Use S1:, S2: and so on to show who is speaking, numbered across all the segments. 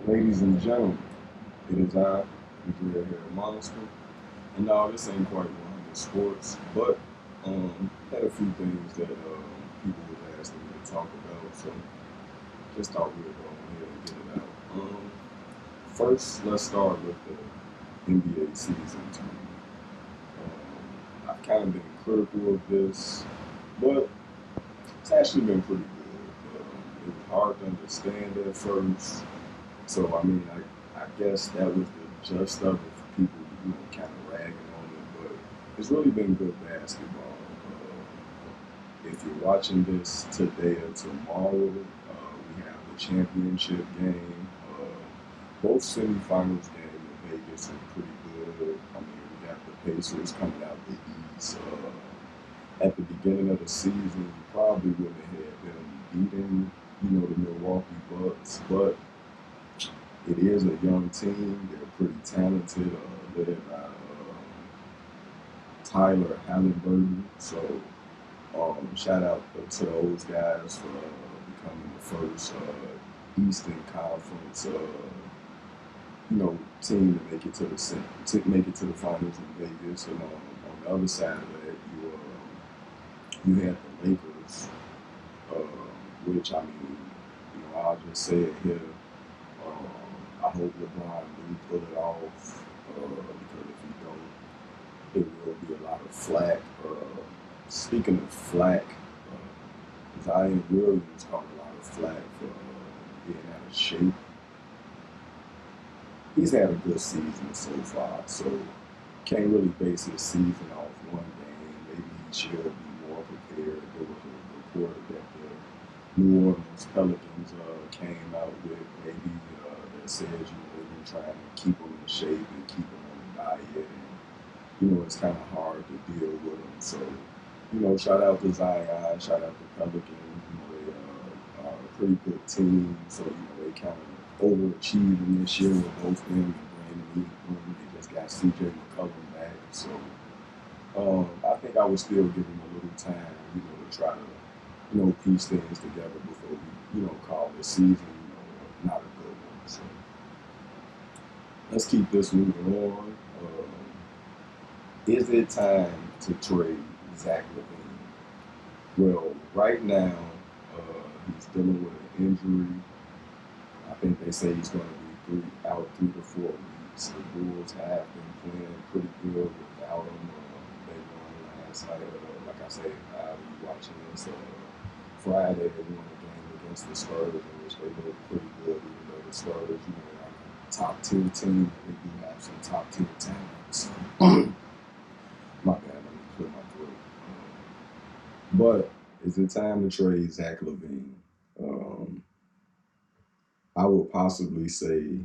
S1: Ladies and gentlemen, it is I, the Dreadhead Monster. And no, this ain't quite 100 sports, but had a few things that people was asking me to talk about, so just thought we'd go ahead and get it out. First, let's start with the NBA season tournament. I've kind of been critical of this, but it's actually been pretty good. It was hard to understand at first, so I guess that was the gist of it for people, kind of ragging on it. But it's really been good basketball. If you're watching this today or tomorrow, we have the championship game. Both semifinals games in Vegas are pretty good. We got the Pacers coming out the East. At the beginning of the season, you probably wouldn't have had them beating, the Milwaukee Bucks, but it is a young team. They're pretty talented, led by Tyler Halliburton. So shout out to those guys for becoming the first Eastern Conference, team to make it to the finals in Vegas. And on the other side of that, you had the Lakers, which I'll just say it here. I hope LeBron do pull it off because if he don't, it will be a lot of flack. Speaking of flack, Zion Williams caught a lot of flack for being out of shape. He's had a good season so far, so can't really base his season off one game. Maybe he should be more prepared. There was a report that the New Orleans Pelicans came out with maybe that says they've been trying to keep him in shape and keep him on the diet, and it's kind of hard to deal with him. So shout out to Zion, shout out to Pelicans. They are a pretty good team, so they kind of overachieving this year with both them and Brandon Ingram. They just got CJ McCollum back, so I think I would still give him a little time, to try to piece things together before we call this season not a good one. So let's keep this moving on. Is it time to trade Zach LaVine? Well, right now he's dealing with an injury. I think they say he's going to be out 3 to 4 weeks. The Bulls have been playing pretty good without him. They won last night. Like I said, I'll be watching this Friday. They won a game against the Spurs, in which they looked pretty good, even though the Spurs, are a top tier team. They do have some top tier talent. So, my bad, let me clear my throat. But is it time to trade Zach LaVine? I would possibly say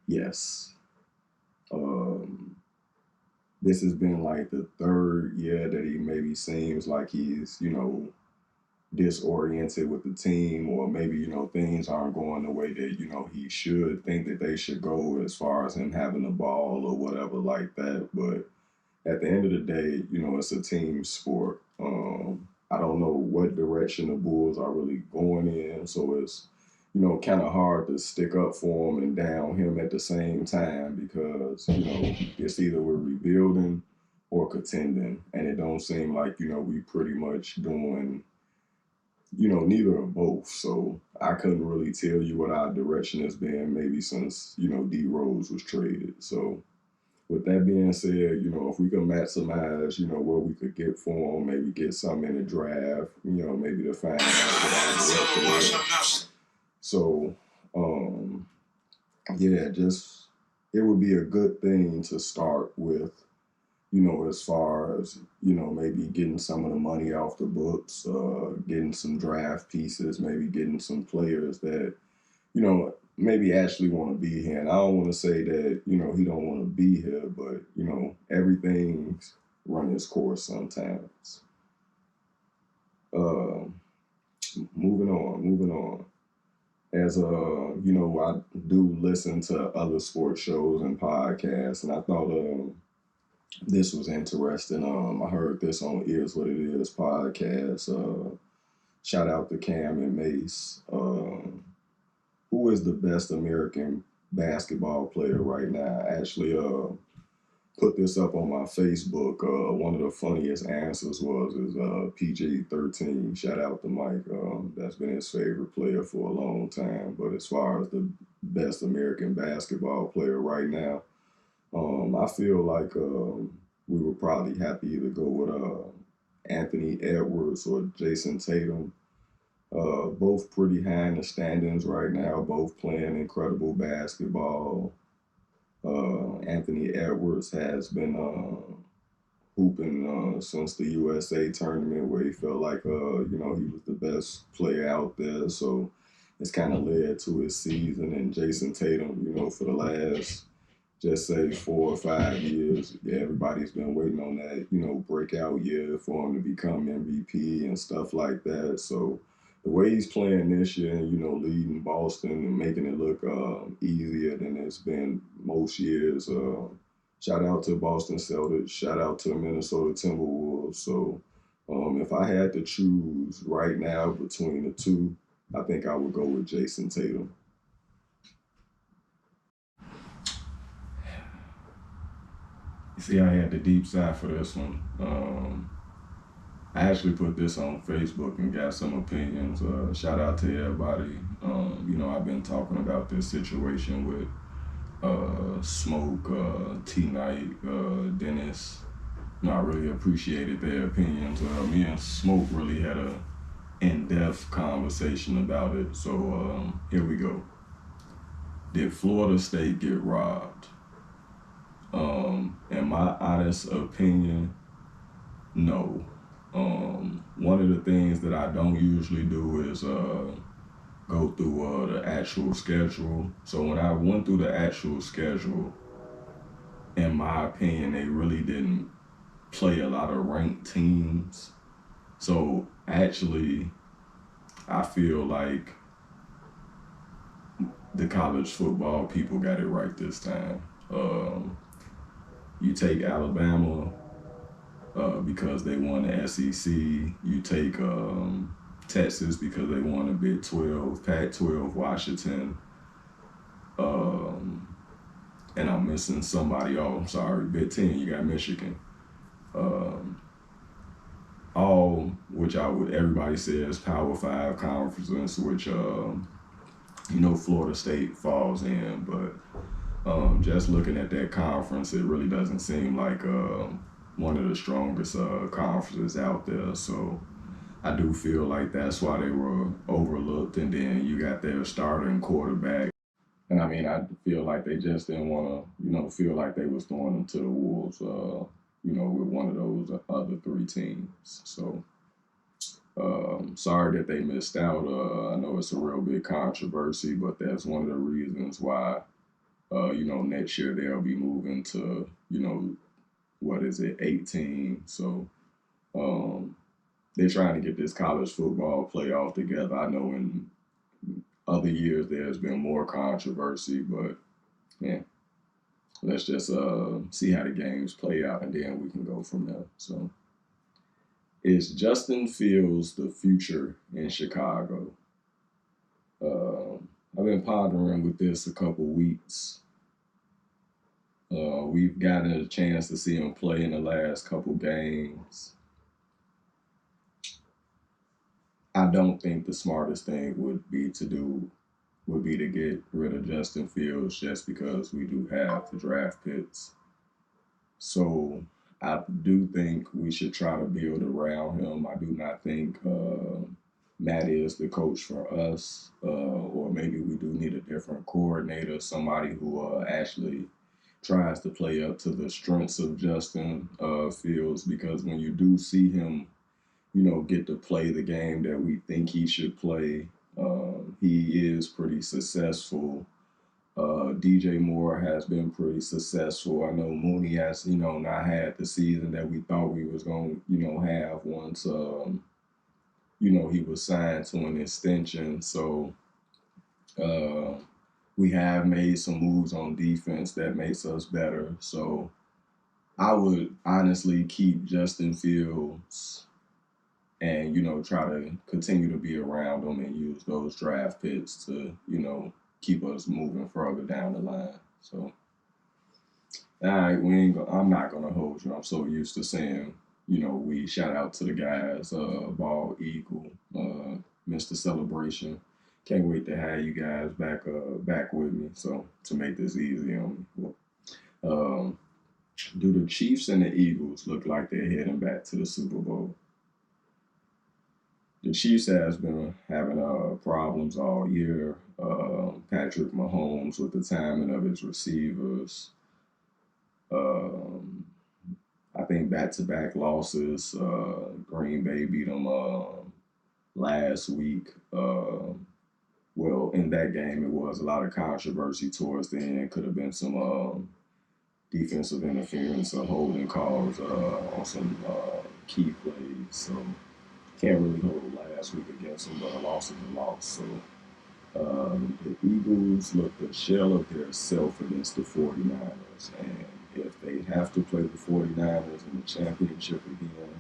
S1: yes. Um, this has been like the third year that he maybe seems like he's, disoriented with the team, or maybe, things aren't going the way that, he should think that they should go as far as him having the ball or whatever like that. But at the end of the day, it's a team sport. I don't know what direction the Bulls are really going in, so it's kind of hard to stick up for him and down him at the same time because it's either we're rebuilding or contending, and it don't seem like we pretty much doing neither of both. So I couldn't really tell you what our direction has been maybe since D Rose was traded. So with that being said, if we can maximize, what we could get for him, maybe get something in the draft, maybe to find out. So, yeah, just it would be a good thing to start with, as far as, maybe getting some of the money off the books, getting some draft pieces, maybe getting some players that, maybe actually want to be here. And I don't want to say that, he don't want to be here, but, everything's run its course sometimes. Uh, moving on. As I do listen to other sports shows and podcasts, and I thought this was interesting. I heard this on Is What It Is podcast. Shout out to Cam and Mace. Who is the best American basketball player right now? I actually put this up on my Facebook. One of the funniest answers was is PG-13. Shout out to Mike. That's been his favorite player for a long time. But as far as the best American basketball player right now, I feel like we would probably have to either go with Anthony Edwards or Jason Tatum. Both pretty high in the standings right now, both playing incredible basketball. Anthony Edwards has been hooping since the USA tournament where he felt like, he was the best player out there. So it's kind of led to his season. And Jason Tatum, for the last just say 4 or 5 years. Yeah, everybody's been waiting on that, breakout year for him to become MVP and stuff like that. So the way he's playing this year, and leading Boston and making it look easier than it's been most years. Shout out to Boston Celtics. Shout out to Minnesota Timberwolves. So if I had to choose right now between the two, I think I would go with Jason Tatum. See, I had the deep side for this one. I actually put this on Facebook and got some opinions. Shout out to everybody. I've been talking about this situation with Smoke, T Night, Dennis. I really appreciated their opinions. Me and Smoke really had a in-depth conversation about it. So here we go. Did Florida State get robbed? In my honest opinion, no. One of the things that I don't usually do is go through the actual schedule. So when I went through the actual schedule, in my opinion, they really didn't play a lot of ranked teams. So actually, I feel like the college football people got it right this time. You take Alabama because they won the SEC. You take Texas because they won the Big 12, Pac-12, Washington. And I'm missing somebody. Oh, I'm sorry. Big 10, you got Michigan. All which everybody says Power 5 conferences, which Florida State falls in, but just looking at that conference, it really doesn't seem like one of the strongest conferences out there. So I do feel like that's why they were overlooked. And then you got their starting quarterback. And I feel like they just didn't want to, feel like they was throwing them to the wolves, with one of those other three teams. So sorry that they missed out. I know it's a real big controversy, but that's one of the reasons why next year they'll be moving to, what is it, 18. So they're trying to get this college football playoff together. I know in other years there's been more controversy, but yeah, let's just see how the games play out and then we can go from there. So is Justin Fields the future in Chicago? I've been pondering with this a couple weeks. We've gotten a chance to see him play in the last couple games. I don't think the smartest thing would be to get rid of Justin Fields just because we do have the draft picks. So I do think we should try to build around him. I do not think Matt is the coach for us, or maybe we do need a different coordinator, somebody who actually tries to play up to the strengths of Justin Fields, because when you do see him, get to play the game that we think he should play, he is pretty successful. DJ Moore has been pretty successful. I know Mooney has, not had the season that we thought we was going to, have once, he was signed to an extension. So we have made some moves on defense that makes us better. So I would honestly keep Justin Fields and try to continue to be around them and use those draft picks to keep us moving further down the line. So, all right, we ain't. I'm not gonna hold you. I'm so used to saying, we shout out to the guys, Bald Eagle, Mr. Celebration. Can't wait to have you guys back with me. So to make this easy on me, um, do the Chiefs and the Eagles look like they're heading back to the Super Bowl? The Chiefs has been having problems all year. Patrick Mahomes with the timing of his receivers. Um, I think back-to-back losses. Green Bay beat them last week. Well, in that game, it was a lot of controversy towards the end. Could have been some defensive interference or holding calls on some key plays. So can't really hold last week against them, but a loss is a loss. So the Eagles looked a shell of their self against the 49ers. And if they have to play the 49ers in the championship again,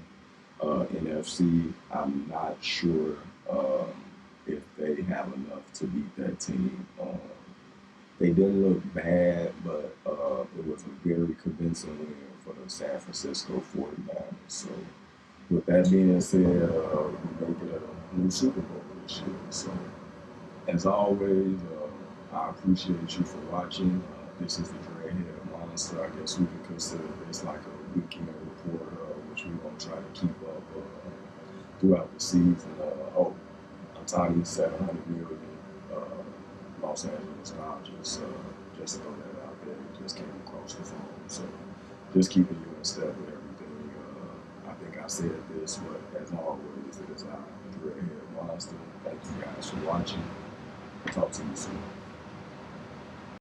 S1: NFC, I'm not sure if they have enough to beat that team. They didn't look bad, but it was a very convincing win for the San Francisco 49ers. So, with that being said, we make it a new Super Bowl this year. So, as always, I appreciate you for watching. This is the Dreadhead Monster. I guess we could consider this like a weekend report, which we're going to try to keep up throughout the season. I'm talking 700 million Los Angeles Dodgers. Just to throw that out there, it just came across the phone. So just keeping you in step with everything. I think I said this, but as always, it is our Dreadhead Monster. Thank you guys for watching. Talk to you soon.